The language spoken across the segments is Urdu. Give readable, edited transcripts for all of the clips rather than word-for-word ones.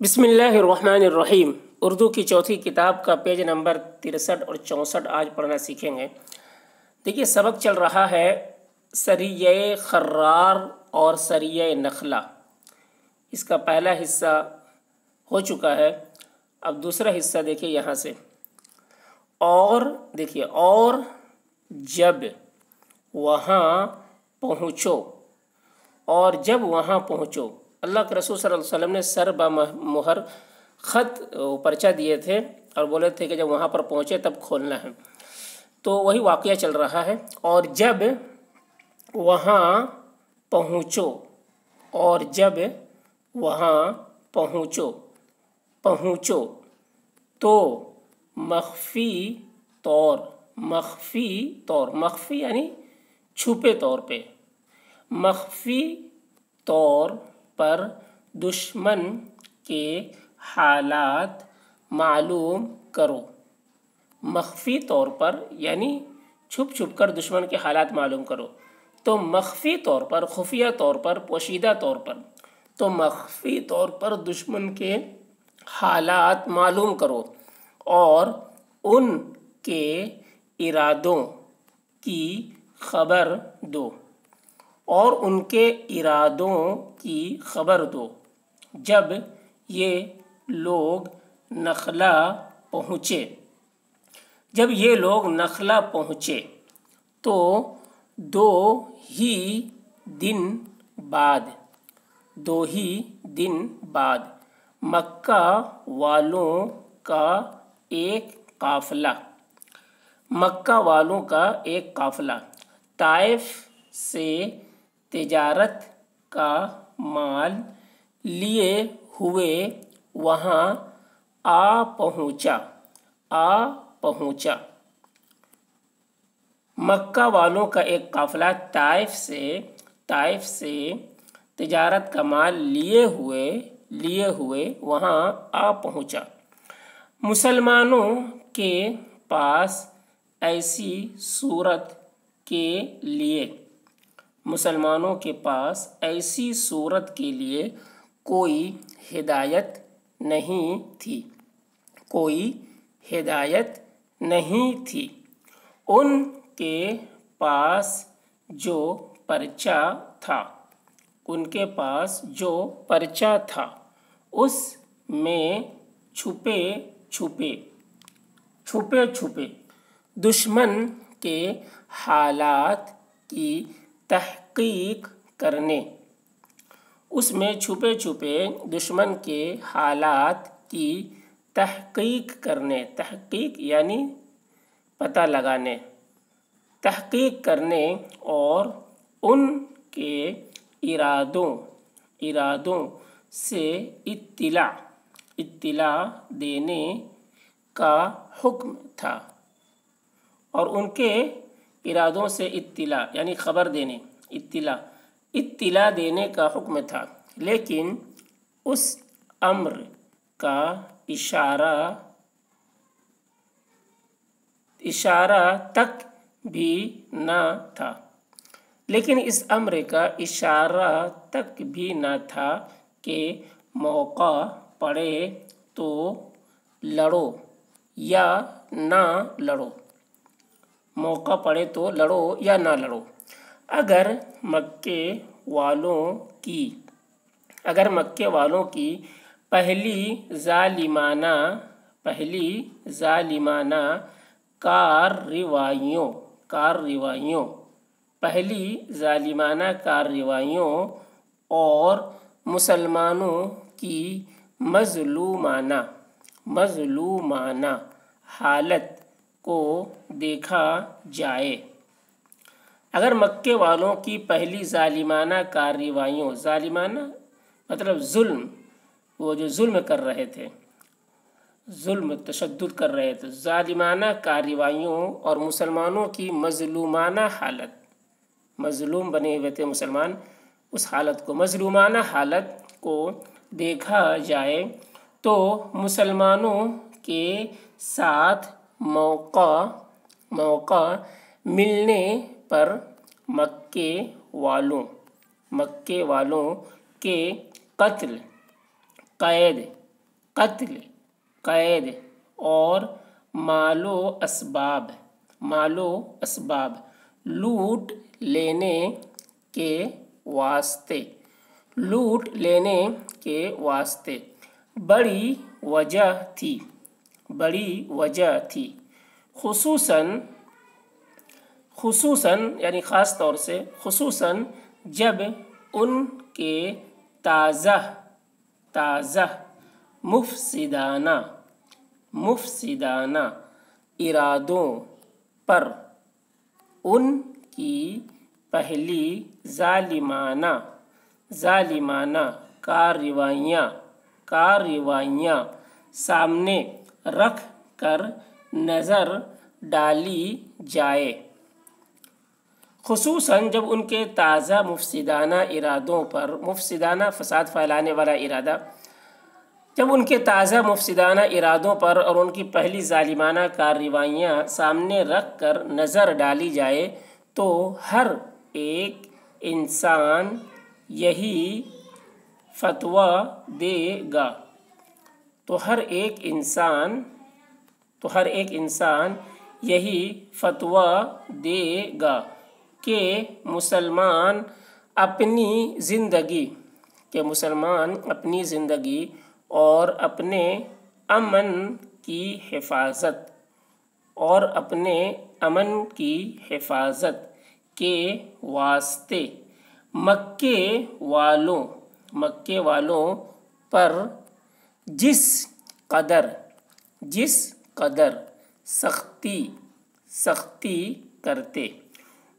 بسم اللہ الرحمن الرحیم۔ اردو کی چوتھی کتاب کا پیج نمبر 63 اور 64 آج پڑھنا سیکھیں گے۔ دیکھیے سبق چل رہا ہے سریہ خرار اور سریہ نخلا۔ اس کا پہلا حصہ ہو چکا ہے، اب دوسرا حصہ دیکھیے یہاں سے۔ اور دیکھیے اور جب وہاں پہنچو، اور جب وہاں پہنچو، اللہ کے رسول صلی اللہ علیہ وسلم نے سر بمہر خط پرچہ دیے تھے اور بولے تھے کہ جب وہاں پر پہنچے تب کھولنا ہے، تو وہی واقعہ چل رہا ہے۔ اور جب وہاں پہنچو، اور جب وہاں پہنچو تو مخفی طور، مخفی یعنی چھپے طور پہ، مخفی طور پر دشمن کے حالات معلوم کرو۔ مخفی طور پر یعنی چھپ کر دشمن کے حالات معلوم کرو۔ تو مخفی طور پر، خفیہ طور پر، پوشیدہ طور پر، تو مخفی طور پر دشمن کے حالات معلوم کرو اور ان کے ارادوں کی خبر دو، جب یہ لوگ نخلا پہنچے تو دو ہی دن بعد مکہ والوں کا ایک قافلہ طائف سے تجارت کا مال لیے ہوئے وہاں آ پہنچا۔ مکہ والوں کا ایک قافلہ طائف سے تجارت کا مال لیے ہوئے وہاں آ پہنچا۔ مسلمانوں کے پاس ایسی صورت کے لیے کوئی ہدایت نہیں تھی۔ ان کے پاس جو پرچہ تھا اس میں چھپے چھپے دشمن کے حالات کی تحقیق کرنے، تحقیق یعنی پتہ لگانے، تحقیق کرنے اور ان کے ارادوں سے اطلاع دینے کا حکم تھا، اور ان کے ارادوں سے اطلاع یعنی خبر دینے، اطلاع دینے کا حکم تھا، لیکن اس امر کا اشارہ تک بھی نہ تھا کہ موقع پڑے تو لڑو یا نہ لڑو۔ اگر مکے والوں کی پہلی ظالمانہ کارروائیوں اور مسلمانوں کی مظلومانہ حالت کو دیکھا جائے، اگر مکے والوں کی پہلی ظالمانہ کارروائیوں، ظالمانہ مطلب ظلم، وہ جو ظلم کر رہے تھے، تشدد کر رہے تھے، ظالمانہ کارروائیوں اور مسلمانوں کی مظلومانہ حالت، مظلوم بنے ہوئے تھے مسلمان، اس حالت کو، مظلومانہ حالت کو دیکھا جائے تو مسلمانوں کے ساتھ موقع ملنے پر مکے والوں کے قتل، قید قتل قید اور مال و اسباب لوٹ لینے کے واسطے بڑی وجہ تھی خصوصاً یعنی خاص طور سے خصوصاً جب ان کے تازہ مفسدانہ ارادوں پر ان کی پہلی ظالمانہ کارروائیاں سامنے رکھ کر نظر ڈالی جائے، خصوصاً جب ان کے تازہ مفسدانہ ارادوں پر، مفسدانہ فساد پھیلانے والا ارادہ، جب ان کے تازہ مفسدانہ ارادوں پر اور ان کی پہلی ظالمانہ کارروائیاں سامنے رکھ کر نظر ڈالی جائے تو ہر ایک انسان یہی فتویٰ دے گا کہ مسلمان اپنی زندگی اور اپنے امن کی حفاظت کے واسطے مکے والوں پر جس قدر سختی کرتے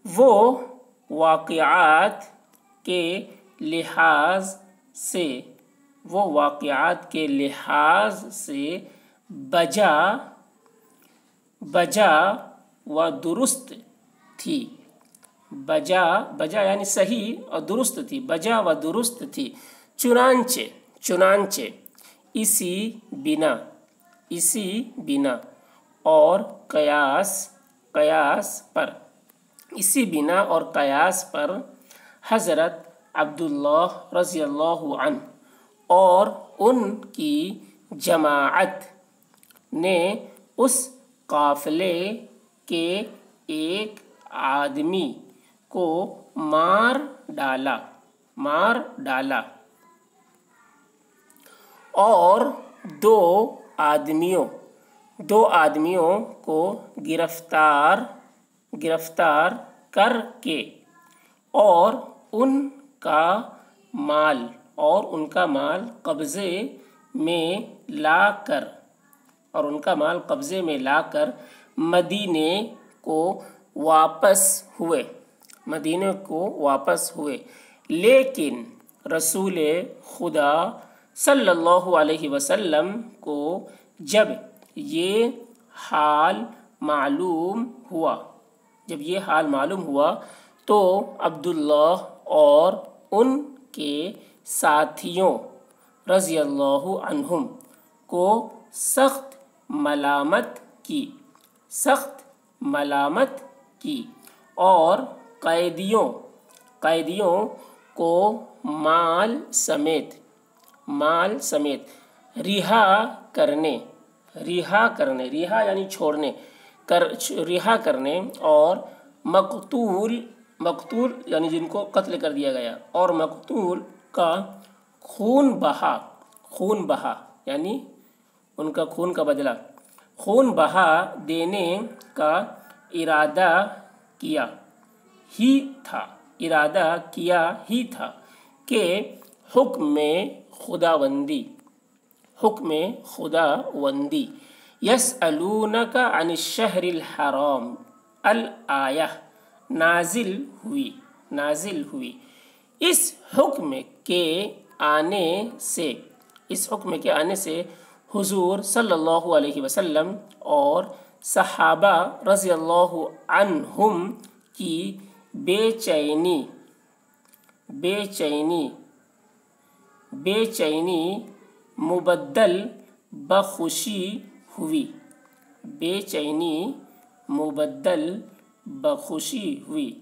وہ واقعات کے لحاظ سے بجا و درست تھی، بجا یعنی صحیح اور درست تھی، بجا و درست تھی، چنانچہ اسی بنا اور قیاس پر حضرت عبداللہ رضی اللہ عنہ اور ان کی جماعت نے اس قافلے کے ایک آدمی کو مار ڈالا اور دو آدمیوں کو گرفتار کر کے اور ان کا مال قبضے میں لا کر مدینے کو واپس ہوئے، لیکن رسول خدا صلی اللہ علیہ وسلم کو جب یہ حال معلوم ہوا تو عبداللہ اور ان کے ساتھیوں رضی اللہ عنہم کو سخت ملامت کی اور قیدیوں کو مال سمیت رہا کرنے اور مقتول یعنی جن کو قتل کر دیا گیا اور مقتول کا خون بہا یعنی ان کا خون کا بدلہ بہا دینے کا ارادہ کیا ہی تھا کہ حکم خداوندی یسألونک عن الشہر الحرام الآیہ نازل ہوئی، اس حکم کے آنے سے حضور صلی اللہ علیہ وسلم اور صحابہ رضی اللہ عنہم کی بے چینی مبدل بخوشی ہوئی،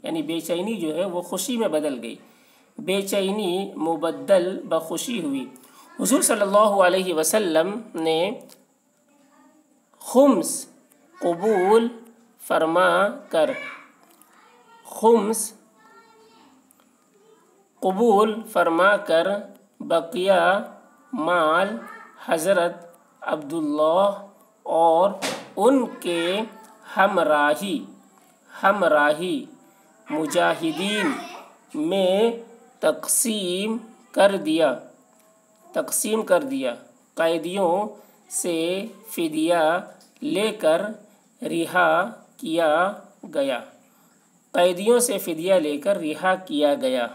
یعنی بے چینی جو ہے وہ خوشی میں بدل گئی، بے چینی مبدل بخوشی ہوئی، حضور صلی اللہ علیہ وسلم نے خمس قبول فرما کر بقیہ مال حضرت عبداللہ اور ان کے ہمراہی مجاہدین میں تقسیم کر دیا۔ قیدیوں سے فدیہ لے کر رہا کیا گیا۔